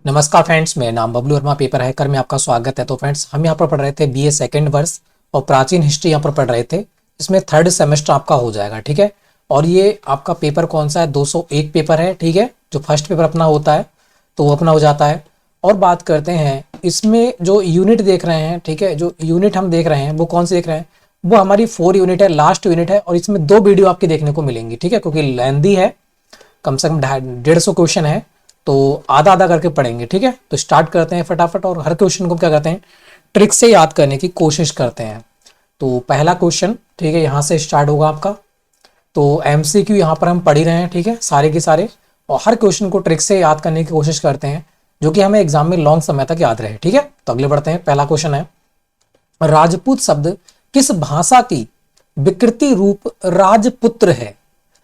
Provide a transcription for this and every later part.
नमस्कार फ्रेंड्स, मेरा नाम बबलू वर्मा, पेपर हैकर में आपका स्वागत है। तो फ्रेंड्स, हम यहाँ पर पढ़ रहे थे बीए सेकंड वर्ष और प्राचीन हिस्ट्री यहाँ पर पढ़ रहे थे। इसमें थर्ड सेमेस्टर आपका हो जाएगा, ठीक है। और ये आपका पेपर कौन सा है? 201 पेपर है, ठीक है। जो फर्स्ट पेपर अपना होता है तो वो अपना हो जाता है। और बात करते हैं इसमें जो यूनिट देख रहे हैं, ठीक है, जो यूनिट हम देख रहे हैं वो कौन सी देख रहे हैं? वो हमारी 4 यूनिट है, लास्ट यूनिट है। और इसमें 2 वीडियो आपकी देखने को मिलेंगी, ठीक है, क्योंकि लेंदी है, कम से कम 150 क्वेश्चन है, तो आधा आधा करके पढ़ेंगे, ठीक है। तो स्टार्ट करते हैं फटाफट और हर क्वेश्चन को क्या करते हैं, ट्रिक से याद करने की कोशिश करते हैं। तो पहला क्वेश्चन, ठीक है, यहाँ से स्टार्ट होगा आपका। तो एमसीक्यू यहाँ पर हम पढ़ ही रहे हैं, ठीक है, सारे के सारे। और हर क्वेश्चन को ट्रिक से याद करने की कोशिश करते हैं, जो कि हमें एग्जाम में लॉन्ग समय तक याद रहे, ठीक है। तो अगले बढ़ते हैं। पहला क्वेश्चन है, राजपूत शब्द किस भाषा की विकृति रूप राजपुत्र है?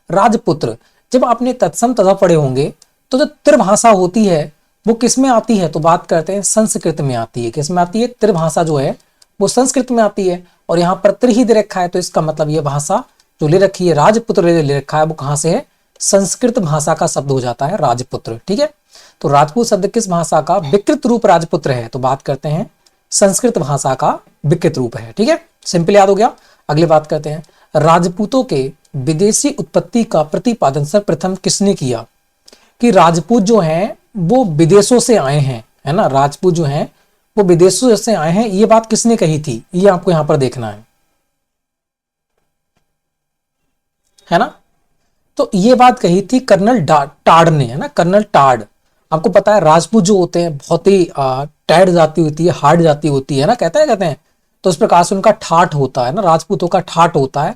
राजपुत्र, जब आपने तत्सम तथा पढ़े होंगे तो जो त्रिभाषा होती है वो किस में आती है? तो बात करते हैं संस्कृत में आती है। किस में आती है? त्रिभाषा जो है वो संस्कृत में आती है। और यहाँ पर त्रि ही दे रखा है, तो इसका मतलब ये भाषा जो ले रखी है, राजपुत्र ले रखा है, वो कहाँ से है? संस्कृत भाषा का शब्द हो जाता है राजपुत्र, ठीक है। तो राजपूत शब्द किस भाषा का विकृत रूप राजपुत्र है? तो बात करते हैं संस्कृत भाषा का विकृत रूप है, ठीक है। सिंपल याद हो गया। अगली बात करते हैं, राजपूतों के विदेशी उत्पत्ति का प्रतिपादन सर्वप्रथम किसने किया? कि राजपूत जो हैं वो विदेशों से आए हैं, है ना। राजपूत जो हैं वो विदेशों से आए हैं, ये बात किसने कही थी? ये आपको यहां पर देखना है ना। तो ये बात कही थी कर्नल टाड ने, है ना, कर्नल टाड। आपको पता है राजपूत जो होते हैं बहुत ही टैड जाती होती है, हार्ड जाती होती है ना, कहते हैं। तो इस प्रकार से उनका ठाठ होता है ना, राजपूतों का ठाठ होता है।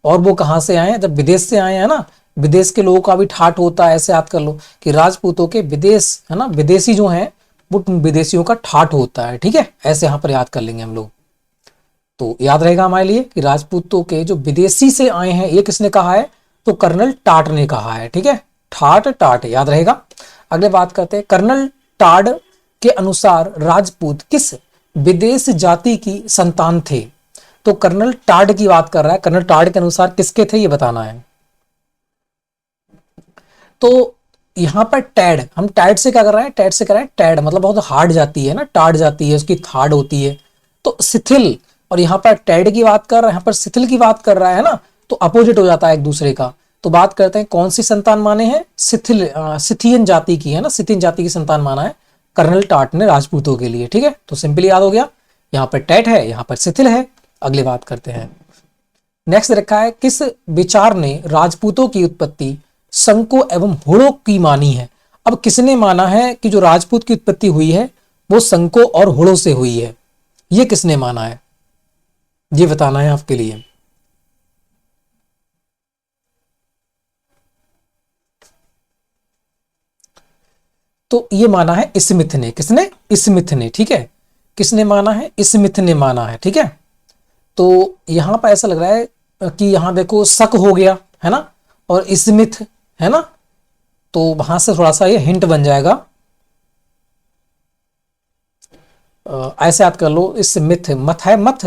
और वो कहाँ से आए हैं? जब विदेश से आए हैं ना, विदेश के लोगों का भी ठाठ होता है। ऐसे याद कर लो कि राजपूतों के विदेश, है ना, विदेशी जो हैं वो विदेशियों का ठाठ होता है, ठीक है। ऐसे यहाँ पर याद कर लेंगे हम लोग। तो याद रहेगा हमारे लिए कि राजपूतों के जो विदेशी से आए हैं, ये किसने कहा है? तो कर्नल टाट ने कहा है, ठीक है। ठाट टाट याद रहेगा। अगले बात करते हैं, कर्नल टाड के अनुसार राजपूत किस विदेश जाति की संतान थे? तो कर्नल टाड की बात कर रहा है, कर्नल टाड के अनुसार किसके थे ये बताना है। तो यहां पर टैड, हम टैड से क्या कर रहे हैं? टैड से कर रहे हैं टैड, मतलब बहुत हार्ड जाती है ना, टाड जाती है, उसकी थाड़ होती है। तो शिथिल, और यहाँ पर टैड की बात कर रहा है, यहाँ पर शिथिल की बात कर रहा है ना, तो अपोजिट हो जाता है एक दूसरे का। तो बात करते हैं कौन सी संतान माने हैं? सिथियन जाति की, है ना, सिथियन जाति की संतान माना है कर्नल टाट ने राजपूतों के लिए, ठीक है। तो सिंपली याद हो गया, यहाँ पर टैट है, यहाँ पर शिथिल है। अगली बात करते हैं, नेक्स्ट रखा है, किस विचार ने राजपूतों की उत्पत्ति संको एवं हुड़ों की मानी है? अब किसने माना है कि जो राजपूत की उत्पत्ति हुई है वो संको और हुड़ों से हुई है? ये किसने माना है? ये बताना है आपके लिए। तो ये माना है स्मिथ ने। किसने? स्मिथ ने, ठीक है। किसने माना है? स्मिथ ने माना है, ठीक है। तो यहां पर ऐसा लग रहा है कि यहां देखो शक हो गया, है ना, और स्मिथ, है ना। तो वहां से थोड़ा सा ये हिंट बन जाएगा। ऐसे याद कर लो, इस मिथ, मथ है, मथ,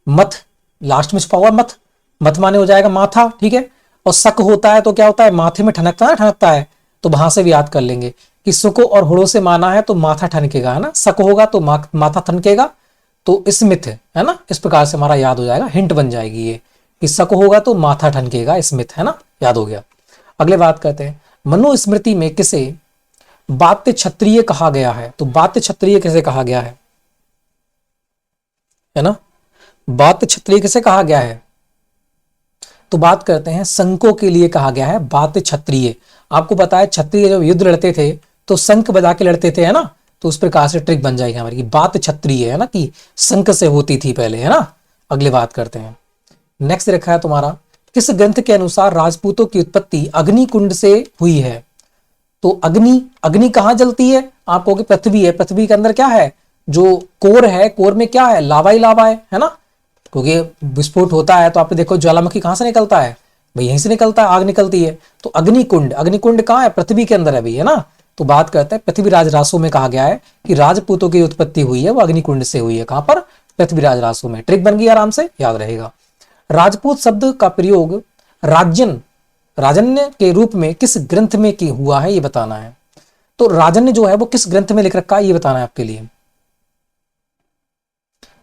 मथ लास्ट में छुपा हुआ मथ, मथ माने हो जाएगा माथा, ठीक है। और शक होता है तो क्या होता है? माथे में ठनकता है, ठनकता है। तो वहां से भी याद कर लेंगे कि सुको और हुड़ों से माना है तो माथा ठनकेगा, है ना। शक होगा तो माथा ठनकेगा, तो स्मिथ, है ना। इस प्रकार से हमारा याद हो जाएगा, हिंट बन जाएगी ये कि शक होगा तो माथा ठनकेगा, स्मिथ, है ना, याद हो गया। अगले बात करते हैं, मनुस्मृति में किसे बात्य क्षत्रिय कहा गया है? तो बात्य क्षत्रिय किसे कहा गया है ना, बात्य क्षत्रिय किसे कहा गया है? तो बात करते हैं संको के लिए कहा गया है बात्य क्षत्रिय। आपको पता है क्षत्रिय जब युद्ध लड़ते थे तो शंख बजा के लड़ते थे, है ना। तो उस प्रकार से ट्रिक बन जाएगी हमारी, बात्य क्षत्रिय, है ना, कि शंख से होती थी पहले, है ना। अगली बात करते हैं, नेक्स्ट रखा है तुम्हारा, किस ग्रंथ के अनुसार राजपूतों की उत्पत्ति अग्निकुंड से हुई है? तो अग्नि, अग्नि कहाँ जलती है? आप कहोगे पृथ्वी है। पृथ्वी के अंदर क्या है? जो कोर है, कोर में क्या है? लावा ही लावा है ना। क्योंकि विस्फोट होता है तो आप देखो ज्वालामुखी कहां से निकलता है भाई? यहीं से निकलता है, आग निकलती है। तो अग्निकुंड, अग्निकुंड कहाँ है? पृथ्वी के अंदर है भाई, है ना। तो बात करते हैं पृथ्वीराज रासो में कहा गया है कि राजपूतों की उत्पत्ति हुई है वो अग्निकुंड से हुई है। कहां पर? पृथ्वीराज रासो में। ट्रिक बन गई, आराम से याद रहेगा। राजपूत शब्द का प्रयोग राजन, राजन्य के रूप में किस ग्रंथ में की हुआ है ये बताना है। तो राजन ने जो है वो किस ग्रंथ में लिख रखा है ये बताना है आपके लिए।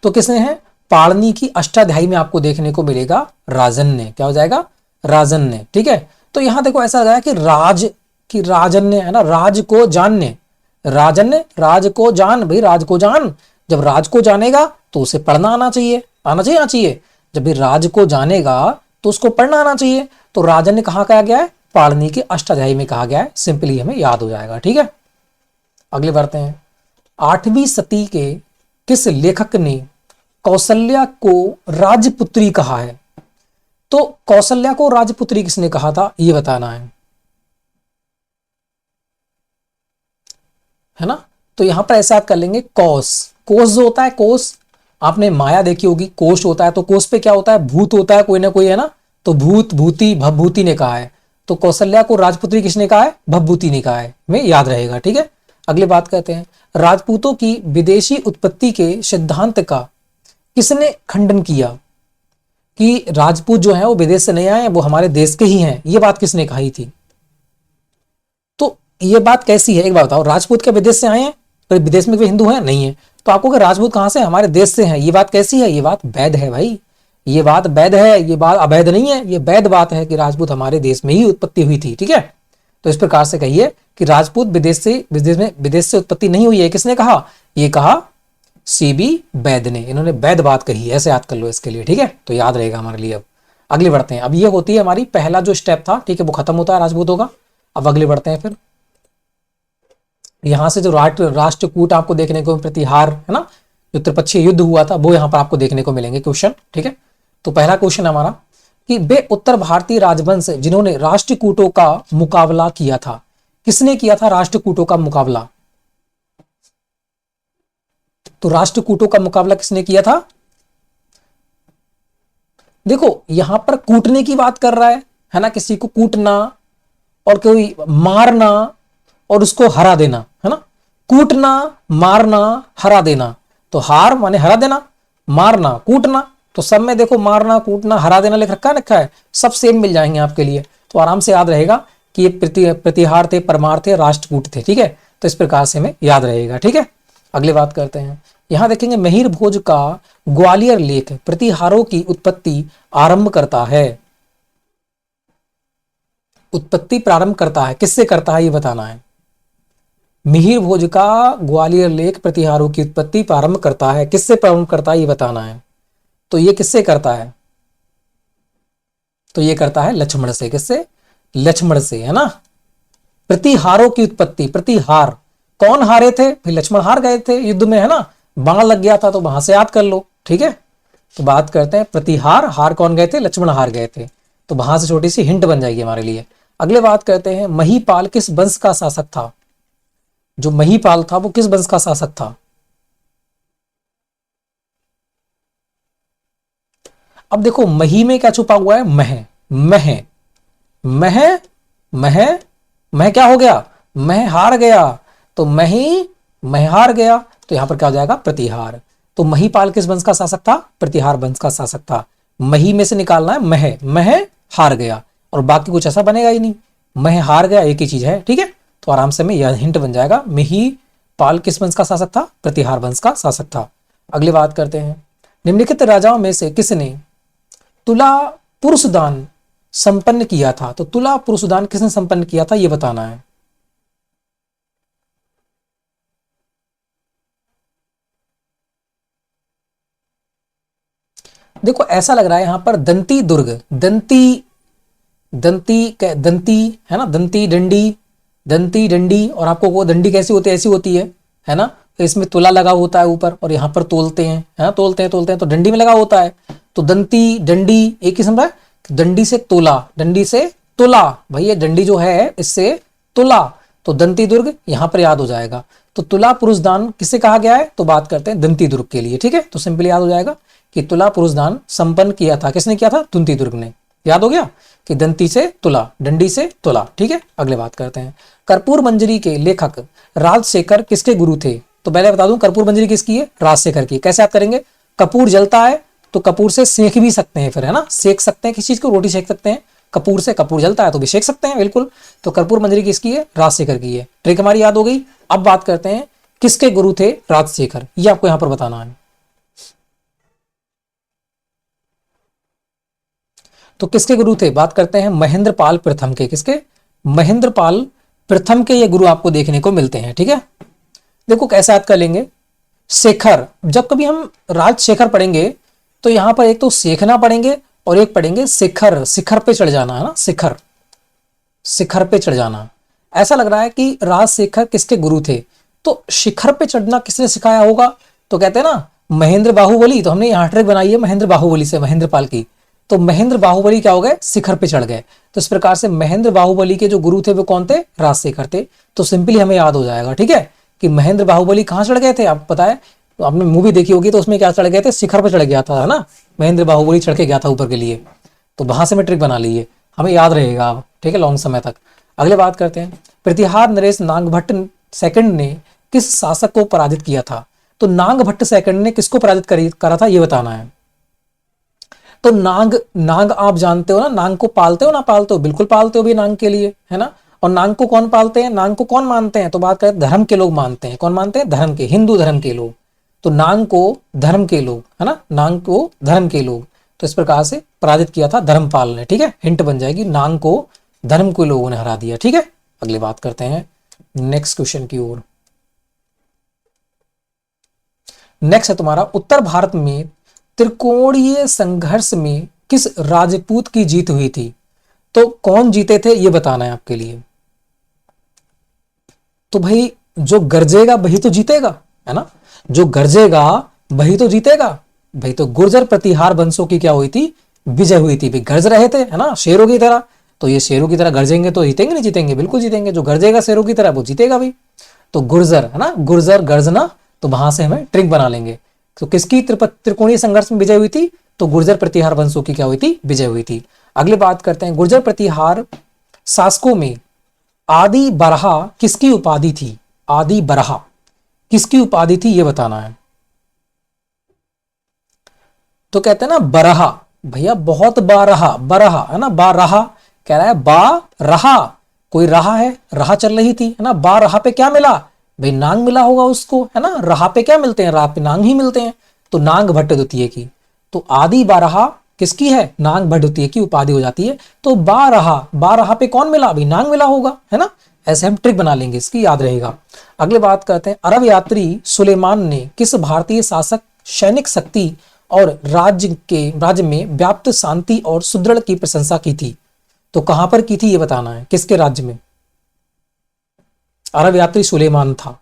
तो किसने है, पाणिनि की अष्टाध्यायी में आपको देखने को मिलेगा राजन ने। क्या हो जाएगा, राजन ने। ठीक है, तो यहां देखो ऐसा लगा कि राजन ने, है ना, राज को जानने, राजन ने राज को जान, भाई राज को जान, जब राज को जानेगा तो उसे पढ़ना आना चाहिए, आना चाहिए, आना चाहिए। जब भी राज को जानेगा तो उसको पढ़ना आना चाहिए। तो राजन ने कहा कहा गया है, पाणिनि के अष्टाध्यायी में कहा गया है, सिंपली हमें याद हो जाएगा। ठीक है, अगले बढ़ते हैं। 8वीं सदी के किस लेखक ने कौशल्या को राजपुत्री कहा है? तो कौशल्या को राजपुत्री किसने कहा था ये बताना है ना। तो यहां पर ऐसा आप कर लेंगे, कोश, कोश जो होता है, कोश आपने माया देखी होगी, कोश होता है, तो कोश पे क्या होता है, भूत होता है कोई ना कोई, है ना। तो भूत, भूति, भवभूति ने कहा है। तो कौशल्या को राजपुत्री किसने कहा है, भवभूति ने कहा है, में याद रहेगा। ठीक है, अगली बात कहते हैं, राजपूतों की विदेशी उत्पत्ति के सिद्धांत का किसने खंडन किया? कि राजपूत जो है वो विदेश से नहीं आए, वो हमारे देश के ही हैं, ये बात किसने कही थी? तो ये बात कैसी है एक बात बताओ, राजपूत क्या विदेश से आए हैं? तो विदेश में कोई हिंदू है नहीं है, तो आपको कि राजपूत कहां से, हमारे देश से हैं, ये बात कैसी है? ये बात वैध है भाई, ये बात वैध है, ये बात अवैध नहीं है, ये वैध बात है कि राजपूत हमारे देश में ही उत्पत्ति हुई थी। ठीक है, तो इस प्रकार से कहिए कि राजपूत विदेश से उत्पत्ति नहीं हुई है, किसने कहा? ये कहा सीबी वैद ने, इन्होंने वैध बात कही, ऐसे याद कर लो इसके लिए। ठीक है, तो याद रहेगा हमारे लिए। अब अगले बढ़ते हैं। अब ये होती है हमारी पहला जो स्टेप था, ठीक है, वो खत्म होता है राजपूतों का। अब अगले बढ़ते हैं, फिर यहां से जो राष्ट्रकूट आपको देखने को, प्रतिहार, है ना, जो त्रिपक्षीय युद्ध हुआ था वो यहां पर आपको देखने को मिलेंगे क्वेश्चन। ठीक है, तो पहला क्वेश्चन हमारा कि वे उत्तर भारतीय राजवंश जिन्होंने राष्ट्रकूटों का मुकाबला किया था, किसने किया था राष्ट्रकूटों का मुकाबला? तो राष्ट्रकूटों का मुकाबला किसने किया था? देखो यहां पर कूटने की बात कर रहा है ना, किसी को कूटना और कोई मारना और उसको हरा देना, है ना। कूटना, मारना, हरा देना। तो हार माने हरा देना, मारना, कूटना, तो सब में देखो मारना, कूटना, हरा देना लिख रखा है, सब सेम मिल जाएंगे आपके लिए, तो आराम से याद रहेगा कि ये प्रतिहार थे, परमार थे, राष्ट्रकूट थे। ठीक है, तो इस प्रकार से हमें याद रहेगा। ठीक है, अगली बात करते हैं। यहां देखेंगे मिहिर भोज का ग्वालियर लेख प्रतिहारों की उत्पत्ति आरंभ करता है। उत्पत्ति प्रारंभ करता है, किससे करता है ये बताना है। मिहिर भोज का ग्वालियर लेख प्रतिहारों की उत्पत्ति प्रारंभ करता है, किससे प्रारंभ करता है ये बताना है। तो ये किससे करता है? तो ये करता है लक्ष्मण से। किससे? लक्ष्मण से, है ना। प्रतिहारों की उत्पत्ति, प्रतिहार कौन हारे थे? फिर लक्ष्मण हार गए थे युद्ध में, है ना, बाण लग गया था, तो वहां से याद कर लो। ठीक है, तो बात करते हैं प्रतिहार, हार कौन गए थे? लक्ष्मण हार गए थे, तो वहां से छोटी सी हिंट बन जाएगी हमारे लिए। अगले बात करते हैं, महीपाल किस वंश का शासक था? जो महीपाल था वो किस वंश का शासक था? अब देखो मही में क्या छुपा हुआ है? मह, मह, मह, मह, मह क्या हो गया? मह हार गया, तो मही मह हार गया, तो यहां पर क्या हो जाएगा? प्रतिहार। तो महीपाल किस वंश का शासक था? प्रतिहार वंश का शासक था। मही में से निकालना है मह, मह हार गया, और बाकी कुछ ऐसा बनेगा ही नहीं, मह हार गया एक ही चीज है। ठीक है, तो आराम से में यह हिंट बन जाएगा, महीपाल किस वंश का शासक था? प्रतिहार वंश का शासक था। अगली बात करते हैं, निम्नलिखित राजाओं में से किसने तुला पुरुषदान संपन्न किया था? तो तुला पुरुषदान किसने संपन्न किया था यह बताना है। देखो ऐसा लग रहा है यहां पर दंती दुर्ग, दंती, दंती है ना, दंती डंडी, दंती डंडी, और आपको वो डंडी कैसी होती है? ऐसी होती है ना, तो इसमें तुला लगा होता है ऊपर, और यहाँ पर तोलते हैं, है ना, तोलते हैं, तो डंडी में लगा होता है, तो दंती डंडी एक ही समझ है, डंडी से तोला, डंडी से तुला, भाई ये डंडी जो है इससे तुला, तो दंती दुर्ग यहां पर याद हो जाएगा। तो तुला पुरुषदान किससे कहा गया है? तो बात करते हैं दंती दुर्ग के लिए। ठीक है, तो सिंपली याद हो जाएगा कि तुला पुरुषदान संपन्न किया था, किसने किया था? दंती दुर्ग ने। याद हो गया कि दंती से तुला, डंडी से तुला। ठीक है, अगले बात करते हैं, कर्पूर मंजरी के लेखक राजशेखर किसके गुरु थे? तो पहले बता दूं कर्पूर मंजरी किसकी है? राजशेखर की। कैसे याद करेंगे? कपूर जलता है तो कपूर से सेक भी सकते हैं, फिर है ना, सेक सकते हैं, किसी चीज को रोटी सेक सकते हैं, कपूर से, कपूर जलता है तो भी सेक सकते हैं बिल्कुल। तो कर्पूर मंजरी किसकी है? राजशेखर की है। ट्रिक हमारी याद हो गई। अब बात करते हैं किसके गुरु थे राजशेखर, ये आपको यहां पर बताना है। तो किसके गुरु थे? बात करते हैं महेंद्र पाल प्रथम के। किसके? महेंद्र पाल प्रथम के ये गुरु आपको देखने को मिलते हैं। ठीक है, देखो कैसे याद कर लेंगे। शेखर, जब कभी हम राजशेखर पढ़ेंगे तो यहां पर एक तो सेखना पढ़ेंगे और एक पढ़ेंगे शिखर, शिखर पे चढ़ जाना है ना, शिखर, शिखर पे चढ़ जाना। ऐसा लग रहा है कि राजशेखर किसके गुरु थे? तो शिखर पे चढ़ना किसने सिखाया होगा? तो कहते हैं ना महेंद्र बाहुबली, तो हमने यहाँ ट्रिक बनाई है महेंद्र बाहुबली से, महेंद्र पाल की। तो महेंद्र बाहुबली क्या हो गए? शिखर पे चढ़ गए। तो इस प्रकार से महेंद्र बाहुबली के जो गुरु थे वो कौन थे? राजशेखर थे। तो सिंपली हमें याद हो जाएगा। ठीक है, कि महेंद्र बाहुबली कहाँ चढ़ गए थे? आप पता है, तो आपने मूवी देखी होगी, तो उसमें क्या चढ़ गए थे? शिखर पे चढ़ गया था, है ना, महेंद्र बाहुबली चढ़ के गया था ऊपर के लिए। तो वहां से मैं ट्रिक बना ली है, हमें याद रहेगा अब। ठीक है, लॉन्ग समय तक। अगले बात करते हैं, प्रतिहार नरेश नागभट्ट सेकंड ने किस शासक को पराजित किया था? तो नागभट्ट सेकंड ने किसको पराजित करा था, ये बताना है। तो नाग, नाग आप जानते हो ना, नाग को पालते हो ना? पालते हो, बिल्कुल पालते हो भी नाग के लिए, है ना। और नाग को कौन पालते हैं? नाग को कौन मानते हैं? तो बात करें धर्म के लोग मानते हैं। कौन मानते हैं? धर्म के, हिंदू धर्म के लोग। तो नाग को धर्म के लोग, है ना, नाग को धर्म के लोग। तो इस प्रकार से पराजित किया था धर्मपाल ने। ठीक है, हिंट बन जाएगी, नाग को धर्म के लोगों ने हरा दिया। ठीक है, अगली बात करते हैं नेक्स्ट क्वेश्चन की ओर। नेक्स्ट है तुम्हारा, उत्तर भारत में त्रिकोणीय संघर्ष में किस राजपूत की जीत हुई थी? तो कौन जीते थे ये बताना है आपके लिए। तो भाई जो गरजेगा वही तो जीतेगा, है ना, जो गरजेगा वही तो जीतेगा। भाई तो गुर्जर प्रतिहार वंशों की क्या हुई थी? विजय हुई थी। भाई गरज रहे थे, है ना, शेरों की तरह। तो ये शेरों की तरह गरजेंगे तो जीतेंगे नहीं जीतेंगे? बिल्कुल जीतेंगे। जो गरजेगा शेरों की तरह वो जीतेगा भाई। तो गुर्जर, है ना, गुर्जर गर्जना, तो वहां से हमें ट्रिक बना लेंगे। तो किसकी त्रिकोणीय संघर्ष में विजय हुई थी? तो गुर्जर प्रतिहार वंशों की क्या हुई थी? विजय हुई थी। अगली बात करते हैं, गुर्जर प्रतिहार शासकों में आदि बरहा किसकी उपाधि थी? आदि बरहा किसकी उपाधि थी ये बताना है। तो कहते हैं ना बरहा, भैया बहुत बारहा, बरहा, है ना, बारहा कह रहा है, बा रहा, कोई रहा है, रहा चल रही थी, है ना। बा रहा पे क्या मिला? भाई नांग मिला होगा उसको, है ना। रहा पे क्या मिलते हैं? राह पे नांग ही मिलते हैं। तो नांग भट्ट द्वितीय की, तो आदि बारहा किसकी है? नांग भट्ट द्वितीय की उपाधि हो जाती है। तो बारहा पे कौन मिला? भाई नांग मिला होगा, है ना। ऐसे हम ट्रिक बना लेंगे, इसकी याद रहेगा। अगले बात करते हैं, अरब यात्री सुलेमान ने किस भारतीय शासक सैनिक शक्ति और राज्य में व्याप्त शांति और सुदृढ़ की प्रशंसा की थी? तो कहां पर की थी ये बताना है, किसके राज्य में? अरब यात्री सुलेमान था।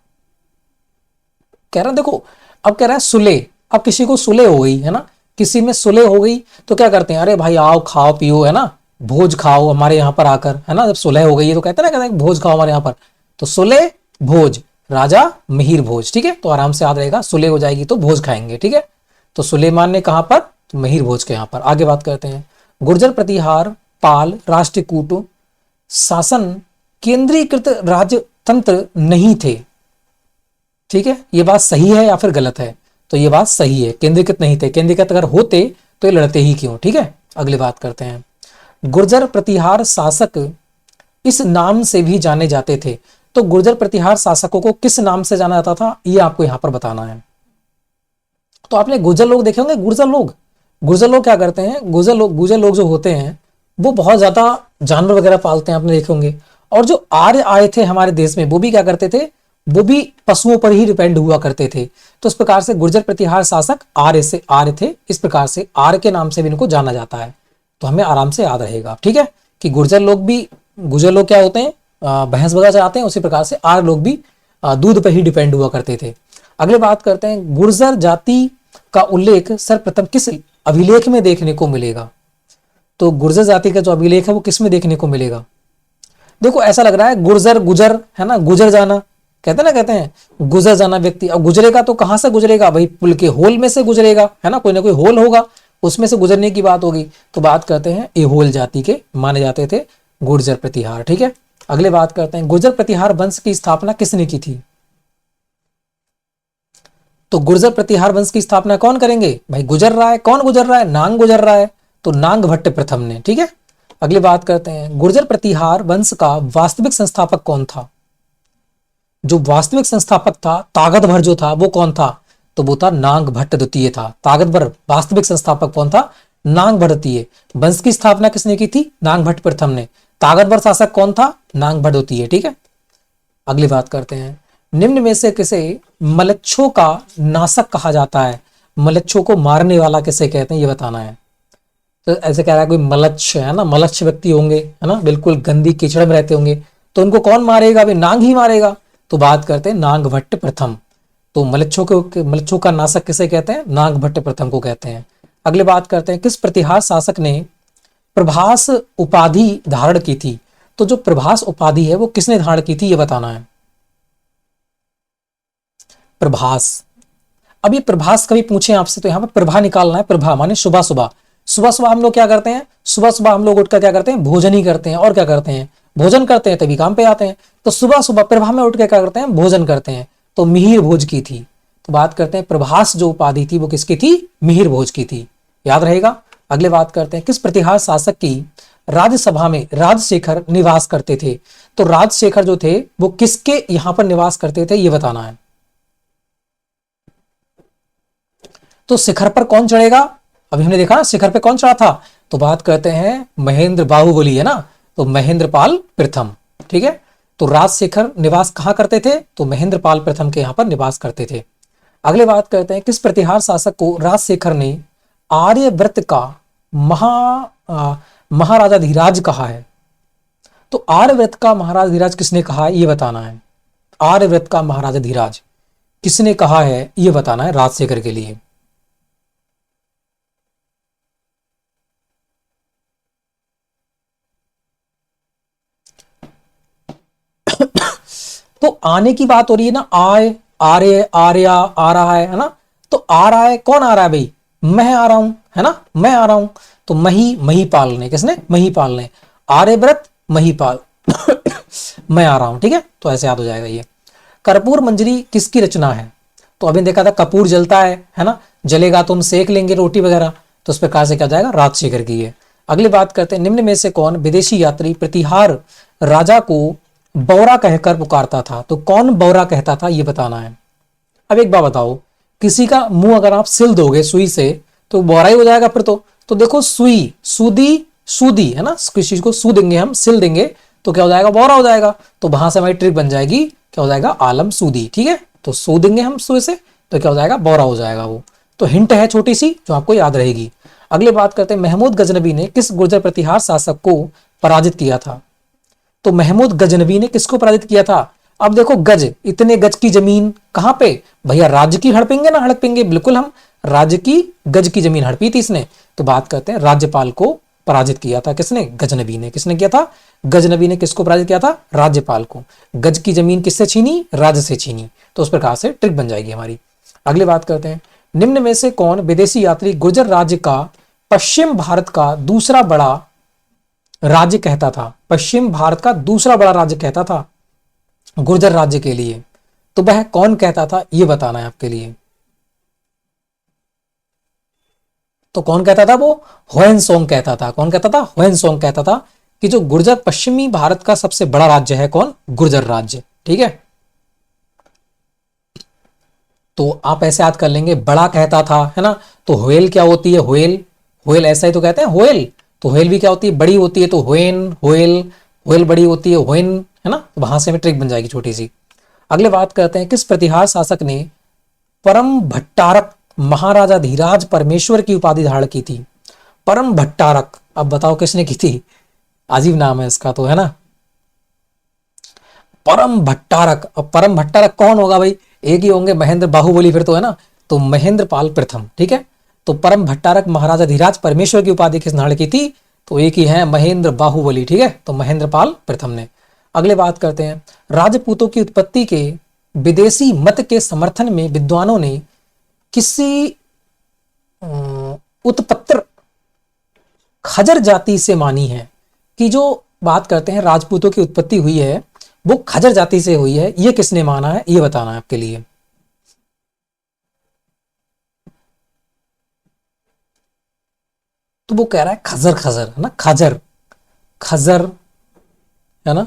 कह रहा देखो, अब कह रहा है सुले, अब किसी को सुले हो गई, है ना, किसी में सुले हो गई तो क्या करते हैं? अरे भाई आओ खाओ पियो, है ना, भोज खाओ हमारे यहाँ पर आकर, है ना। जब सुलह हो गई है तो कहते हैं ना, कहते हैं भोज खाओ हमारे यहाँ पर। तो सुले भोज, राजा मिहिर भोज। ठीक है, तो आराम से याद रहेगा, सुले हो जाएगी तो भोज खाएंगे। ठीक है, तो सुलेमान ने कहां पर? तो मिहिर भोज के यहाँ पर। आगे बात करते हैं, गुर्जर प्रतिहार पाल राष्ट्रकूट शासन केंद्रीकृत राज्य तंत्र नहीं थे। ठीक है, ये बात सही है या फिर गलत है? तो ये बात सही है, केंद्रीकृत नहीं थे। केंद्रीकृत अगर होते तो ये लड़ते ही क्यों? ठीक है, अगली बात करते हैं, गुर्जर प्रतिहार शासक इस नाम से भी जाने जाते थे। तो गुर्जर प्रतिहार शासकों को किस नाम से जाना जाता था ये आपको यहां पर बताना है। तो आपने गुर्जर लोग देखे होंगे, गुर्जर लोग क्या करते हैं? गुर्जर लोग जो होते हैं वो बहुत ज्यादा जानवर वगैरह पालते हैं, आपने देखे होंगे। और जो आर्य आए थे हमारे देश में वो भी क्या करते थे? वो भी पशुओं पर ही डिपेंड हुआ करते थे। तो इस प्रकार से गुर्जर प्रतिहार शासक आर्य थे। इस प्रकार से आर्य के नाम से भी इनको जाना जाता है। तो हमें आराम से याद रहेगा। ठीक है, कि गुर्जर लोग क्या होते हैं? भैंस वगैरह चराते हैं। उसी प्रकार से आर्य लोग भी दूध पर ही डिपेंड हुआ करते थे। अगले बात करते हैं, गुर्जर जाति का उल्लेख सर्वप्रथम किस अभिलेख में देखने को मिलेगा? तो गुर्जर जाति का जो अभिलेख है वो किस में देखने को मिलेगा? देखो ऐसा लग रहा है गुजर, है ना, गुजर जाना, कहते हैं गुजर जाना व्यक्ति। अब गुजरेगा तो कहां से गुजरेगा? भाई पुल के होल में से गुजरेगा, है ना, कोई ना कोई होल होगा, उसमें से गुजरने की बात होगी। तो बात करते हैं एहोल जाति के माने जाते थे गुर्जर प्रतिहार। ठीक है, अगले बात करते हैं, गुर्जर प्रतिहार वंश की स्थापना किसने की थी? तो गुर्जर प्रतिहार वंश की स्थापना कौन करेंगे? भाई गुजर रहा है, कौन गुजर रहा है? नांग गुजर रहा है। तो नांग भट्ट प्रथम ने। ठीक है, अगली बात करते हैं, गुर्जर प्रतिहार वंश का वास्तविक संस्थापक कौन था? जो वास्तविक संस्थापक था, ताकतवर जो था, वो कौन था? तो वो था नाग भट्ट द्वितीय था। ताकतवर वास्तविक संस्थापक कौन था? नाग भट्ट द्वितीय। वंश की स्थापना किसने की थी? नाग भट्ट प्रथम ने। ताकतवर शासक कौन था? नाग भट्ट द्वितीय। ठीक है, अगली बात करते हैं, निम्न में से किसे मलच्छों का नाशक कहा जाता है? मलच्छों को मारने वाला किसे कहते हैं, ये बताना है। तो ऐसे कह रहा है कोई मलच्छ है ना, मलच्छ व्यक्ति होंगे है ना, बिल्कुल गंदी कीचड़ में रहते होंगे, तो उनको कौन मारेगा? भाई नाग ही मारेगा। तो बात करते हैं नाग भट्ट प्रथम। तो मलच्छों का नाशक किसे कहते हैं? नाग भट्ट प्रथम को कहते हैं। अगले बात करते हैं, किस प्रतिहार शासक ने प्रभास उपाधि धारण की थी? तो जो प्रभास उपाधि है वो किसने धारण की थी, ये बताना है। प्रभास। अब ये प्रभास कभी पूछे आपसे तो यहाँ पे प्रभा निकालना है। प्रभा माने सुबह सुबह। सुबह सुबह हम लोग क्या करते हैं? सुबह सुबह हम लोग उठकर क्या करते हैं? भोजन ही करते हैं। और क्या करते हैं? भोजन करते हैं, तभी काम पे आते हैं। तो सुबह सुबह प्रभा में उठ के क्या करते हैं? भोजन करते हैं। तो मिहिर भोज की थी। तो बात करते हैं, प्रभास जो उपाधि थी वो किसकी थी? मिहिर भोज की थी। याद रहेगा। अगले बात करते हैं, किस प्रतिहार शासक की राज्यसभा में राजशेखर निवास करते थे? तो राजशेखर जो थे वो किसके यहां पर निवास करते थे, ये बताना है। तो शिखर पर कौन चढ़ेगा? अभी हमने देखा ना शिखर पे कौन चढ़ा था। तो बात करते हैं महेंद्र बाहुबली है ना, तो महेंद्र पाल प्रथम। ठीक है, तो राजशेखर निवास कहां करते थे? तो महेंद्र पाल प्रथम के यहां पर निवास करते थे। अगले बात करते हैं, किस प्रतिहार शासक को राजशेखर ने आर्यव्रत का महाराजाधिराज कहा है? तो आर्यव्रत का महाराजाधिराज किसने कहा है, ये बताना है। आर्यव्रत का महाराजाधिराज किसने कहा है, ये बताना है राजशेखर के लिए। तो आने की बात हो रही है ना, आय, आर्य, आर्या, आ रहा है ना। तो आ रहा है, कौन आ रहा है भाई? मैं आ रहा हूं, है ना, मैं आ रहा हूं। तो महीपाल ने, किसने? महीपाल ने। आर्यव्रत, महीपाल मैं आ रहा हूं। ठीक है, तो ऐसे याद हो जाएगा ये। कर्पूर मंजरी किसकी रचना है? तो अभी देखा था कपूर जलता है ना, जलेगा तो हम सेक लेंगे रोटी वगैरह, तो उस प्रकार से क्या जाएगा? राजशेखर की है। अगली बात करते हैं, निम्न में से कौन विदेशी यात्री प्रतिहार राजा को बौरा कहकर पुकारता था? तो कौन बौरा कहता था, ये बताना है। अब एक बात बताओ, किसी का मुंह अगर आप सिल दोगे सुई से तो बौरा ही हो जाएगा फिर तो देखो सुई, सूदी, सूदी है ना, किसी चीज को सू देंगे हम, सिल देंगे तो क्या हो जाएगा? बौरा हो जाएगा। तो वहां से हमारी ट्रिक बन जाएगी, क्या हो जाएगा? आलम सूदी। ठीक है, तो सू देंगे हम सुई से तो क्या हो जाएगा? बौरा हो जाएगा वो। तो हिंट है छोटी सी जो आपको याद रहेगी। अगले बात करते हैं, महमूद गजनबी ने किस गुर्जर प्रतिहार शासक को पराजित किया था? तो महमूद गजनबी ने किसको पराजित किया था? अब देखो गज, इतने गज की जमीन कहां पे भैया? राज्य की हड़पेंगे ना, हड़पेंगे बिल्कुल हम, राज्य की गज की जमीन हड़पी थी इसने। तो बात करते हैं, राज्यपाल को पराजित किया था किसने? गजनबी ने। किसने किया था? गजनबी ने किसको पराजित किया था? राज्यपाल को। गज की जमीन किससे छीनी? राज्य से छीनी। तो उस प्रकार से ट्रिक बन जाएगी हमारी। अगली बात करते हैं, निम्न में से कौन विदेशी यात्री गुर्जर राज्य का पश्चिम भारत का दूसरा बड़ा राज्य कहता था? पश्चिम भारत का दूसरा बड़ा राज्य कहता था गुर्जर राज्य के लिए। तो वह कौन कहता था, यह बताना है आपके लिए। तो कौन कहता था वो? होयनसोंग कहता था। कौन कहता था? होयनसोंग कहता था कि जो गुर्जर पश्चिमी भारत का सबसे बड़ा राज्य है, कौन? गुर्जर राज्य। ठीक है, तो आप ऐसे याद कर लेंगे, बड़ा कहता था है ना। तो होयल क्या होती है? होयल, होयल ऐसा ही तो कहते हैं होयल। तो होयल भी क्या होती है? बड़ी होती है। तो होयन, होयल, होयल बड़ी होती है, होयन, है ना। तो वहां से हमें ट्रिक बन जाएगी छोटी सी। अगले बात करते हैं, किस प्रतिहार शासक ने परम भट्टारक महाराजा धीराज परमेश्वर की उपाधि धारण की थी? परम भट्टारक, अब बताओ किसने की थी? अजीब नाम है इसका तो, है ना। परम भट्टारक, अब परम भट्टारक कौन होगा भाई? एक ही होंगे, महेंद्र बाहुबली फिर तो, है ना। तो महेंद्र पाल प्रथम। ठीक है, तो परम भट्टारक महाराजा धीराज परमेश्वर की उपाधि किस धारण की थी? तो एक ही है, महेंद्र बाहुबली। ठीक है, तो महेंद्र पाल प्रथम ने। अगले बात करते हैं, राजपूतों की उत्पत्ति के विदेशी मत के समर्थन में विद्वानों ने किसी उत्पत्र खजर जाति से मानी है कि जो बात करते हैं राजपूतों की उत्पत्ति हुई है वो खजर जाति से हुई है, ये किसने माना है, ये बताना है आपके लिए। तो वो कह रहा है खजर, खजर है ना, खजर। खजर, है ना,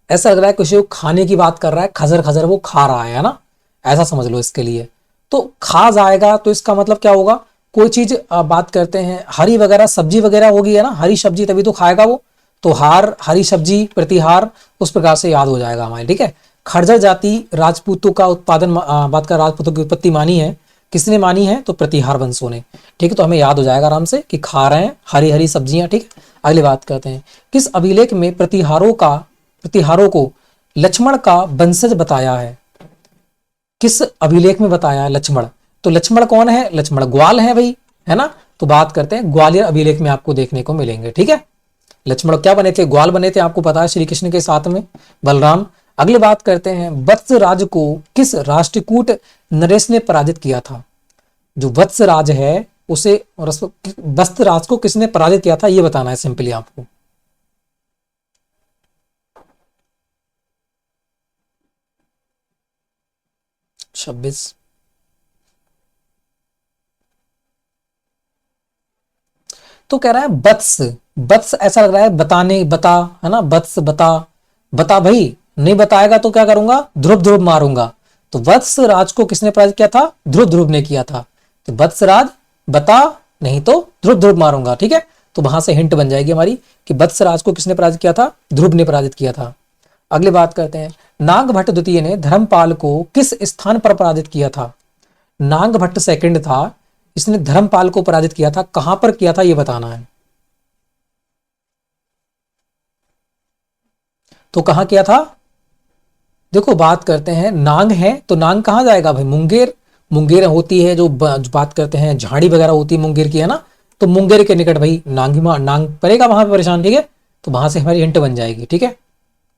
ऐसा लग रहा है किसी को खाने की बात कर रहा है, खजर खजर वो खा रहा है ना, ऐसा समझ लो इसके लिए। तो खा जाएगा तो इसका मतलब क्या होगा, कोई चीज बात करते हैं हरी वगैरह सब्जी वगैरह होगी, है ना, हरी सब्जी तभी तो खाएगा वो, तो हार हरी सब्जी प्रतिहार उस प्रकार से याद हो जाएगा हमारे, ठीक है। खर्जर जाति राजपूतों का उत्पादन बात कर, राजपूतों की उत्पत्ति मानी है, किसने मानी है, तो प्रतिहार वंशों ने, ठीक है। तो हमें याद हो जाएगा आराम से कि खा रहे हैं हरी हरी सब्जियां, ठीक है। अगली बात करते हैं, किस अभिलेख में प्रतिहारों को लक्ष्मण का वंशज बताया है, किस अभिलेख में बताया है लक्ष्मण, तो लक्ष्मण कौन है, लक्ष्मण ग्वाल है भाई, है ना। तो बात करते हैं ग्वालियर अभिलेख में आपको देखने को मिलेंगे, ठीक है। लक्ष्मण क्या बने थे, ग्वाल बने थे, आपको पता है, श्री कृष्ण के साथ में बलराम। अगली बात करते हैं, वत्सराज को किस राष्ट्रकूट नरेश ने पराजित किया था, जो वत्सराज है उसे वत्सराज को किसने पराजित किया था, ये बताना है सिंपली आपको। छब्बीस, तो कह रहा है वत्स, वत्स ऐसा लग रहा है बताने, बता, है ना, वत्स बता, बता भाई, नहीं बताएगा तो क्या करूंगा, ध्रुव ध्रुव मारूंगा। तो वत्स राज को किसने पराजित किया था, ध्रुव ध्रुव ने किया था। तो वत्स राज बता, नहीं तो ध्रुव ध्रुव मारूंगा, ठीक है। तो वहां से हिंट बन जाएगी हमारी कि वत्स राज को किसने पराजित किया था, ध्रुव ने पराजित किया था। अगली बात करते हैं, नागभट्ट द्वितीय ने धर्मपाल को किस स्थान पर पराजित किया था, नागभट्ट सेकंड था, इसने धर्मपाल को पराजित किया था, कहां पर किया था ये बताना है। तो कहां किया था, देखो बात करते हैं नांग है तो नांग कहां जाएगा भाई, मुंगेर, मुंगेर होती है जो जो बात करते हैं झाड़ी वगैरह होती है मुंगेर की, है ना, तो मुंगेर के निकट भाई नांग नांग पड़ेगा वहां पे परेशान, ठीक है। तो वहां से हमारी हिंट बन जाएगी, ठीक है।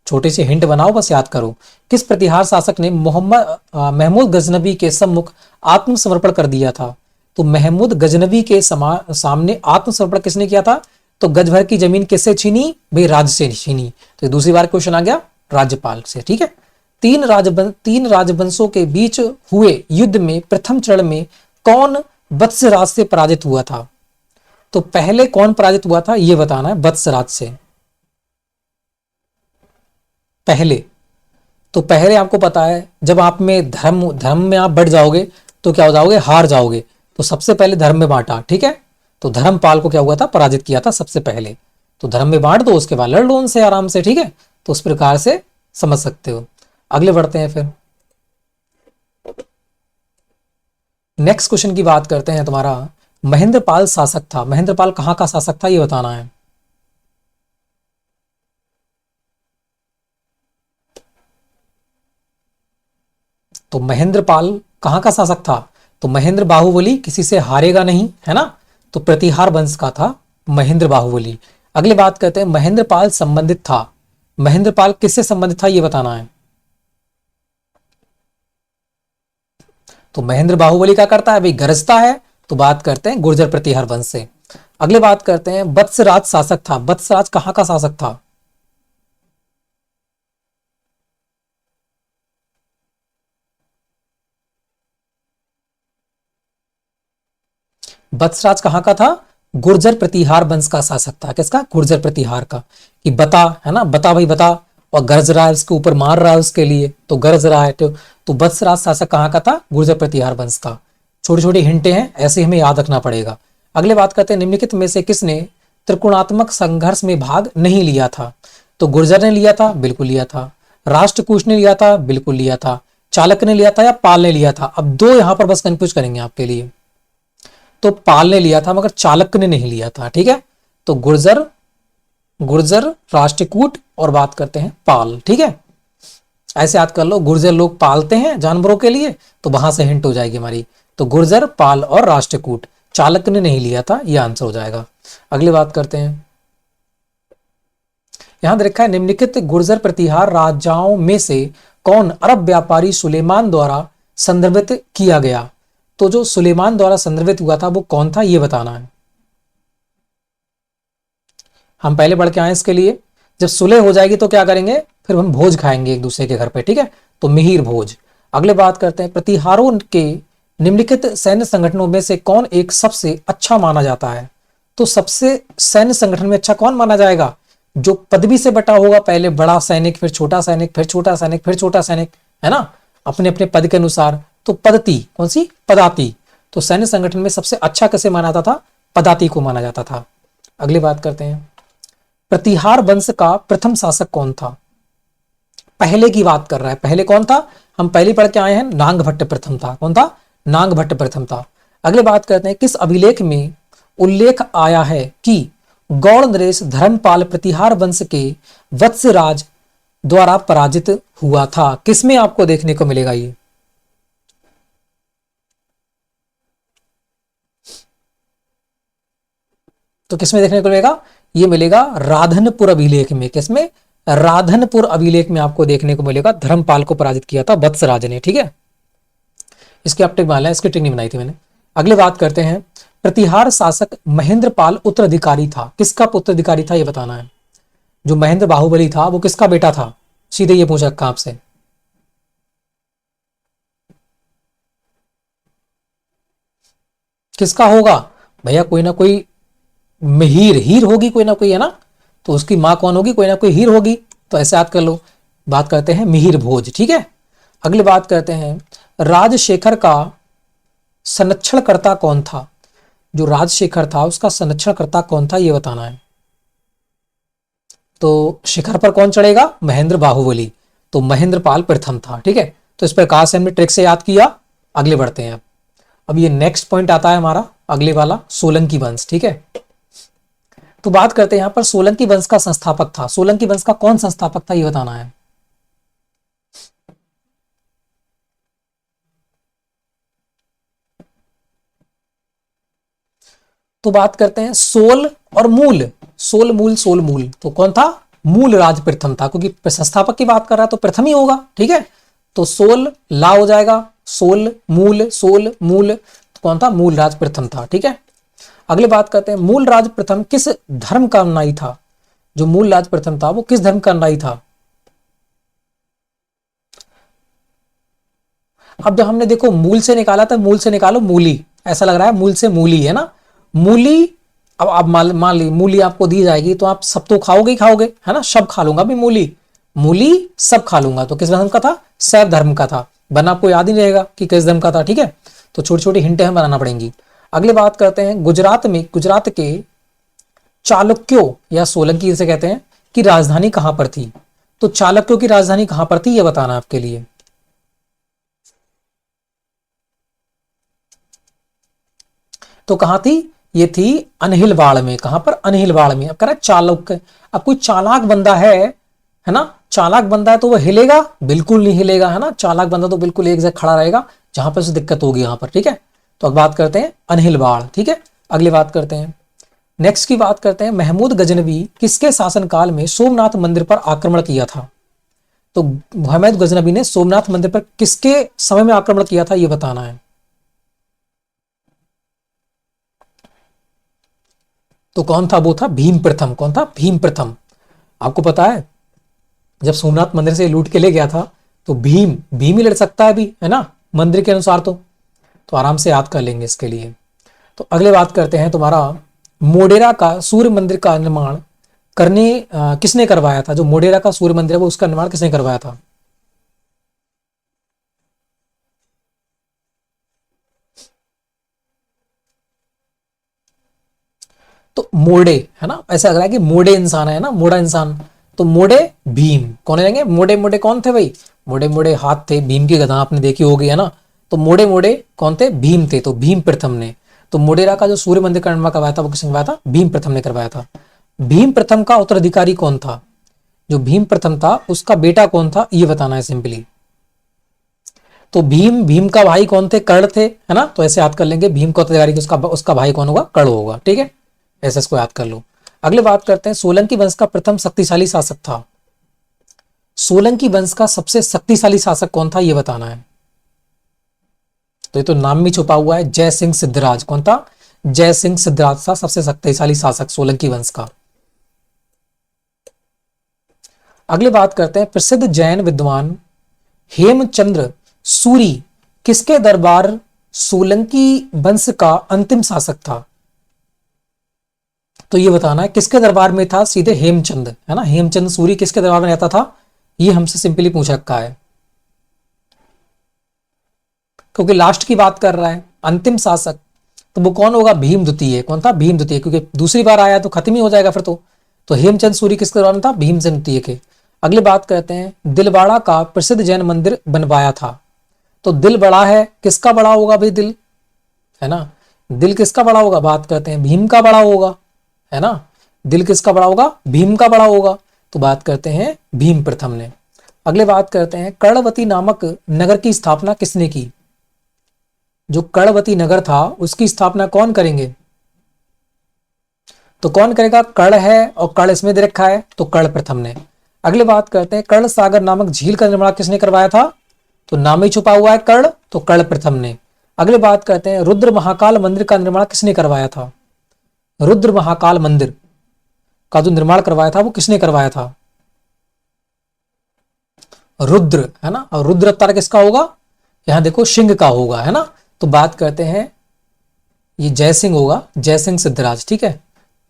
छोटे से हिंट बनाओ, बस याद करो। किस प्रतिहार शासक ने महमूद गजनबी के सम्मुख आत्मसमर्पण कर दिया था, तो महमूद गजनबी के सामने आत्मसमर्पण किसने किया था, तो गज भर की जमीन किससे छीनी भाई, राज से छीनी। तो दूसरी बार क्वेश्चन आ गया राज्यपाल से, ठीक है। तीन राजवंशों के बीच हुए युद्ध में प्रथम चरण में कौन वत्सराज से पराजित हुआ था, तो पहले कौन पराजित हुआ था ये बताना है, वत्सराज से पहले। तो पहले आपको पता है जब आप में धर्म धर्म में आप बढ़ जाओगे तो क्या हो जाओगे, हार जाओगे। तो सबसे पहले धर्म में बांटा, ठीक है। तो धर्मपाल को क्या हुआ था, पराजित किया था सबसे पहले। तो धर्म में बांट दो, उसके बाद लड़ लो उनसे आराम से, ठीक है। तो उस प्रकार से समझ सकते हो। अगले बढ़ते हैं फिर, नेक्स्ट क्वेश्चन की बात करते हैं। तुम्हारा महेंद्रपाल शासक था, महेंद्रपाल कहां का शासक था ये बताना है। तो महेंद्रपाल कहां का शासक था, तो महेंद्र बाहुबली किसी से हारेगा नहीं, है ना, तो प्रतिहार वंश का था महेंद्र बाहुबली। अगली बात करते हैं, महेंद्रपाल संबंधित था, महेंद्रपाल किससे संबंधित था ये बताना है। तो महेंद्र बाहुबली क्या करता है भाई, गरजता है। तो बात करते हैं गुर्जर प्रतिहार वंश से। अगले बात करते हैं, वत्सराज शासक था, वत्सराज कहां का शासक था, वत्सराज कहां का था, गुर्जर प्रतिहार वंश का शासक था, किसका, गुर्जर प्रतिहार का। कि बता, है ना, बता भाई बता, और गरज रहा है उसके ऊपर, मार रहा है उसके लिए, तो गरज रहा है। तो वत्सराज शासक कहां का था, गुर्जर प्रतिहार वंश का। छोटी छोटी हिंटे हैं, ऐसे हमें याद रखना पड़ेगा। अगले बात करते हैं, निम्नलिखित में से किसने त्रिकोणात्मक संघर्ष में भाग नहीं लिया था, तो गुर्जर ने लिया था, बिल्कुल लिया था। राष्ट्रकूट ने लिया था, बिल्कुल लिया था। चालक ने लिया था या पाल ने लिया था, अब दो यहां पर बस कंफ्यूज करेंगे आपके लिए। तो पाल ने लिया था मगर चालक ने नहीं लिया था, ठीक है। तो गुर्जर, गुर्जर, राष्ट्रकूट और बात करते हैं पाल, ठीक है। ऐसे याद कर लो, गुर्जर लोग पालते हैं जानवरों के लिए, तो वहां से हिंट हो जाएगी हमारी। तो गुर्जर, पाल और राष्ट्रकूट, चालक ने नहीं लिया था, यह आंसर हो जाएगा। अगली बात करते हैं, यहां देखा है, निम्नलिखित गुर्जर प्रतिहार राजाओं में से कौन अरब व्यापारी सुलेमान द्वारा संदर्भित किया गया, तो जो सुलेमान द्वारा संदर्भित हुआ था वो कौन था ये बताना है। हम पहले बढ़ के आए इसके लिए, जब सुलह हो जाएगी तो क्या करेंगे, फिर हम भोज खाएंगे एक दूसरे के घर पे, ठीक है। तो मिहिर भोज। अगले बात करते हैं, प्रतिहारों के निम्नलिखित सैन्य संगठनों में से कौन एक सबसे अच्छा माना जाता है, तो सबसे सैन्य संगठन में अच्छा कौन माना जाएगा, जो पदवी से बटा होगा, पहले बड़ा सैनिक, फिर छोटा सैनिक, फिर छोटा सैनिक, फिर छोटा सैनिक, है ना, अपने अपने पद के अनुसार। तो पदती कौन सी? पदाती। तो सैन्य संगठन में सबसे अच्छा कैसे माना जाता था? पदाती को माना जाता था। अगली बात करते हैं, प्रतिहार वंश का प्रथम शासक कौन था? पहले की बात कर रहा है, पहले कौन था? हम पहले पढ़ के आए हैं, नांग भट्ट प्रथम था। कौन था? नांग भट्ट प्रथम था। अगले बात करते हैं, किस अभिलेख में उल्लेख आया है कि गौड़ नरेश धर्मपाल प्रतिहार वंश के वत्सराज द्वारा पराजित हुआ था? किसमें आपको देखने को मिलेगा ये? तो किसमें देखने को मिलेगा? ये मिलेगा राधनपुर अभिलेख में। किसमें? राधनपुर अभिलेख में आपको देखने को मिलेगा, धर्मपाल को पराजित किया था वत्सराज ने। ठीक है, इसकी आप टिक मान लें, इसकी टिक नहीं बनाई थी मैंने। अगले बात करते हैं, प्रतिहार शासक महेंद्रपाल उत्तराधिकारी था। किसका उत्तराधिकारी था ये बताना है। जो महेंद्र बाहुबली था वो किसका बेटा था? सीधे ये पूछ रखा आपसे। किसका होगा भैया? कोई ना कोई हीर, हीर होगी कोई ना कोई, है ना। तो उसकी मां कौन होगी? कोई ना कोई हीर होगी। तो ऐसे याद कर लो। बात करते हैं मिहिर भोज। ठीक है, अगली बात करते हैं, राजशेखर का संरक्षणकर्ता कौन था? जो राजशेखर था उसका संरक्षणकर्ता कौन था ये बताना है। तो शिखर पर कौन चढ़ेगा? महेंद्र बाहुबली। तो महेंद्रपाल प्रथम था। ठीक है, तो इस प्रकार से हमने ट्रिक से याद किया। आगे बढ़ते हैं। अब ये नेक्स्ट पॉइंट आता है हमारा अगले वाला, सोलंकी वंश। ठीक है, तो बात करते हैं यहां पर सोलंकी वंश का संस्थापक था। सोलंकी वंश का कौन संस्थापक था ये बताना है। तो बात करते हैं सोल और मूल, सोल मूल, सोल मूल। तो कौन था? मूल राज प्रथम था, क्योंकि संस्थापक की बात कर रहा है तो प्रथम ही होगा। ठीक है, तो सोल ला हो जाएगा, सोल मूल, तो कौन था? मूल राज प्रथम था। ठीक है, अगले बात करते हैं, मूल राज प्रथम किस धर्म का अनुयायी था? जो मूल राज प्रथम था वो किस धर्म का अनुयायी था? अब जब हमने देखो मूल से निकाला था, मूल से निकालो मूली, ऐसा लग रहा है मूल से मूली, है ना, मूली। अब आप मान ली मूली आपको दी जाएगी तो आप सब तो खाओगे ही खाओगे, है ना, सब खा लूंगा भी मूली, मूली सब खा लूंगा। तो किस धर्म का था? शैव धर्म का था। बना आपको याद ही नहीं रहेगा कि किस धर्म का था। ठीक है, तो छोटी छोटी हिंटें हमें बनाना पड़ेंगी। अगले बात करते हैं, गुजरात में, गुजरात के चालुक्यों या सोलंकी जिसे कहते हैं कि राजधानी कहां पर थी? तो चालुक्यों की राजधानी कहां पर थी ये बताना आपके लिए। तो कहां थी? ये थी अनहिलवाड़ में। कहां पर? अनहिलवाड़ में। अब कह रहा है चालुक्य। अब कोई चालाक बंदा है ना, चालाक बंदा है तो वो हिलेगा? बिल्कुल नहीं हिलेगा, है ना। चालाक बंदा तो बिल्कुल एक जगह खड़ा रहेगा, जहां पर उसे दिक्कत होगी यहां पर। ठीक है, तो अब बात करते हैं अनहिलवाड़। ठीक है, अगली बात करते हैं, नेक्स्ट की बात करते हैं, महमूद गजनवी किसके शासनकाल में सोमनाथ मंदिर पर आक्रमण किया था? तो महमूद गजनवी ने सोमनाथ मंदिर पर किसके समय में आक्रमण किया था ये बताना है। तो कौन था? वो था भीम प्रथम। कौन था? भीम प्रथम। आपको पता है जब सोमनाथ मंदिर से लूट के ले गया था तो भीम, भीम ही लड़ सकता है अभी, है ना, मंदिर के अनुसार। तो आराम से याद कर लेंगे इसके लिए। तो अगले बात करते हैं, तुम्हारा मोडेरा का सूर्य मंदिर का निर्माण करने किसने करवाया था? जो मोडेरा का सूर्य मंदिर है वो उसका निर्माण किसने करवाया था? तो मोड़े, है ना, ऐसा लग रहा है कि मोड़े इंसान है ना, मोड़ा इंसान। तो मोड़े भीम कौन रहेंगे? मोड़े मोड़े कौन थे भाई? मोड़े मोड़े हाथ थे, भीम की गदा आपने देखी होगी, है ना। तो मोड़े मोड़े कौन थे? भीम थे। तो भीम प्रथम ने, तो मोडेरा का जो सूर्य मंदिर का निर्माण करवाया था वो किसने करवाया था? भीम प्रथम ने करवाया था। भीम प्रथम का उत्तराधिकारी कौन था? जो भीम प्रथम था उसका बेटा कौन था ये बताना है सिंपली। तो भीम, भीम का भाई कौन थे? कर्ण थे, है ना। तो ऐसे याद कर लेंगे, भीम का उत्तराधिकारी उसका उसका भाई कौन होगा? कर्ण होगा। ठीक है, ऐसे इसको याद कर लो। अगले बात करते हैं, सोलंकी वंश का प्रथम शक्तिशाली शासक था। सोलंकी वंश का सबसे शक्तिशाली शासक कौन था ये बताना है। तो ये तो नाम में छुपा हुआ है, जय सिंह सिद्धराज। कौन था? जय सिंह सिद्धराज था सबसे शक्तिशाली शासक सोलंकी वंश का। अगले बात करते हैं, प्रसिद्ध जैन विद्वान हेमचंद्र सूरी किसके दरबार सोलंकी वंश का अंतिम शासक था? तो ये बताना है किसके दरबार में था, सीधे हेमचंद, है ना, हेमचंद सूरी किसके दरबार में रहता था, ये हमसे सिंपली पूछ रखा है, क्योंकि लास्ट की बात कर रहा है, अंतिम शासक, तो वो कौन होगा, भीम द्वितीय। कौन था, भीम द्वितीय, क्योंकि दूसरी बार आया तो खत्म ही हो जाएगा फिर तो हेमचंद सूरी किसके दरबार में था, भीमसेन द्वितीय के। अगली बात करते हैं, दिलवाड़ा का प्रसिद्ध जैन मंदिर बनवाया था। तो दिल बड़ा है, किसका बड़ा होगा भाई, दिल, है ना, दिल किसका बड़ा होगा, बात करते हैं भीम का बड़ा होगा, है ना, दिल किसका बड़ा होगा, भीम का बड़ा होगा, तो बात करते हैं भीम प्रथम ने। अगले बात करते हैं, कर्णवती नामक नगर की स्थापना किसने की। जो कर्णवती नगर था उसकी स्थापना कौन करेंगे, तो कौन करेगा, कर्ण है, और कर्ण इसमें दे रखा है, तो कर्ण प्रथम ने। अगले बात करते हैं, कर्ण सागर नामक झील का निर्माण किसने करवाया था, तो नाम ही छुपा हुआ है कर्ण, तो कर्ण प्रथम ने। अगले बात करते हैं, रुद्र महाकाल मंदिर का निर्माण किसने करवाया था, रुद्र महाकाल मंदिर का जो निर्माण करवाया था वो किसने करवाया था, रुद्र, है ना, और रुद्र अवतार किसका होगा, यहां देखो सिंह का होगा, है ना। तो बात करते हैं, ये जयसिंह होगा, जयसिंह सिद्धराज, ठीक है,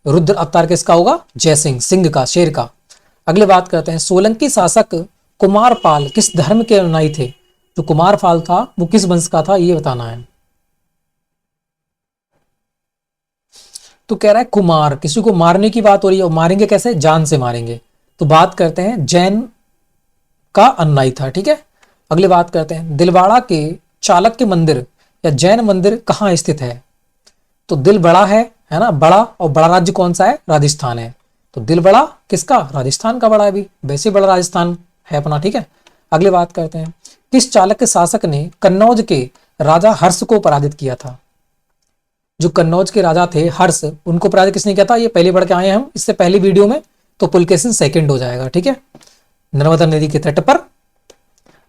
रुद्र अवतार किसका होगा, जयसिंह, सिंह का, शेर का। अगले बात करते हैं, सोलंकी शासक कुमारपाल किस धर्म के अनुयायी थे। जो कुमारपाल था वो किस वंश का था, ये बताना है। तो कह रहा है कुमार, किसी को मारने की बात हो रही है, और मारेंगे कैसे, जान से मारेंगे। तो बात करते हैं जैन का अनुयायी था, ठीक है। अगली बात करते हैं, दिलवाड़ा के चाणक्य मंदिर या जैन मंदिर कहाँ स्थित है। तो दिल बड़ा है ना, बड़ा, और बड़ा राज्य कौन सा है, राजस्थान है। तो दिल बड़ा किसका, राजस्थान का बड़ा है भी, वैसे बड़ा राजस्थान है अपना, ठीक है। अगली बात करते हैं, किस चाणक्य शासक ने कन्नौज के राजा हर्ष को पराजित किया था। जो कन्नौज के राजा थे हर्ष, उनको पराजित किसने किया था, ये पहले बढ़ के आए हैं हम इससे पहली वीडियो में, तो पुलकेशिन सेकंड हो जाएगा, ठीक है, नर्मदा नदी के तट पर।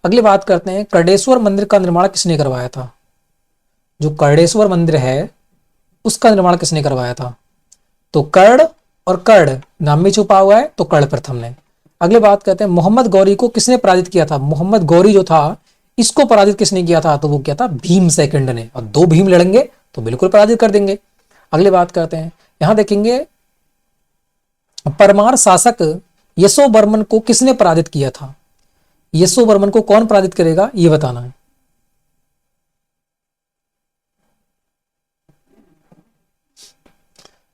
अगली बात करते हैं, कर्णेश्वर मंदिर का निर्माण किसने करवाया था। जो कर्णेश्वर मंदिर है उसका निर्माण किसने करवाया था, तो कर्ण, और कर्ण नाम में छुपा हुआ है, तो कर्ण प्रथम ने। अगले बात करते हैं, मोहम्मद गौरी को किसने पराजित किया था। मोहम्मद गौरी जो था इसको पराजित किसने किया था, तो वो किया था भीम सेकंड ने, और दो भीम लड़ेंगे तो बिल्कुल पराजित कर देंगे। अगली बात करते हैं, यहां देखेंगे, परमार शासक यशोवर्मन को किसने पराजित किया था। यशोवर्मन को कौन पराजित करेगा, ये बताना है।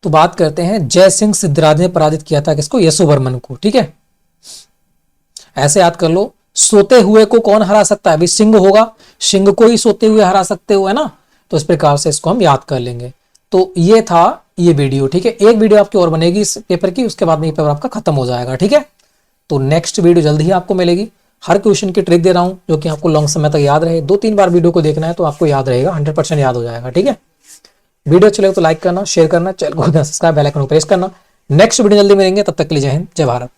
तो बात करते हैं, जयसिंह सिद्धराज ने पराजित किया था किसको, यशोवर्मन को, ठीक है। ऐसे याद कर लो, सोते हुए को कौन हरा सकता है, भाई सिंह होगा, सिंह को ही सोते हुए हरा सकते हो, है ना। तो इस प्रकार से इसको हम याद कर लेंगे। तो ये था ये वीडियो, ठीक है। एक वीडियो आपकी और बनेगी इस पेपर की, उसके बाद में ये पेपर आपका खत्म हो जाएगा, ठीक है। तो नेक्स्ट वीडियो जल्दी ही आपको मिलेगी। हर क्वेश्चन की ट्रिक दे रहा हूं जो कि आपको लॉन्ग समय तक याद रहे। 2-3 बार वीडियो को देखना है तो आपको याद रहेगा, 100% याद हो जाएगा, ठीक है। वीडियो अच्छी लगे तो लाइक करना, शेयर करना, चैनल को सब्सक्राइब, बेल आइकन को प्रेस करना। नेक्स्ट वीडियो जल्दी मिलेंगे, तब तक के लिए जय हिंद, जय भारत।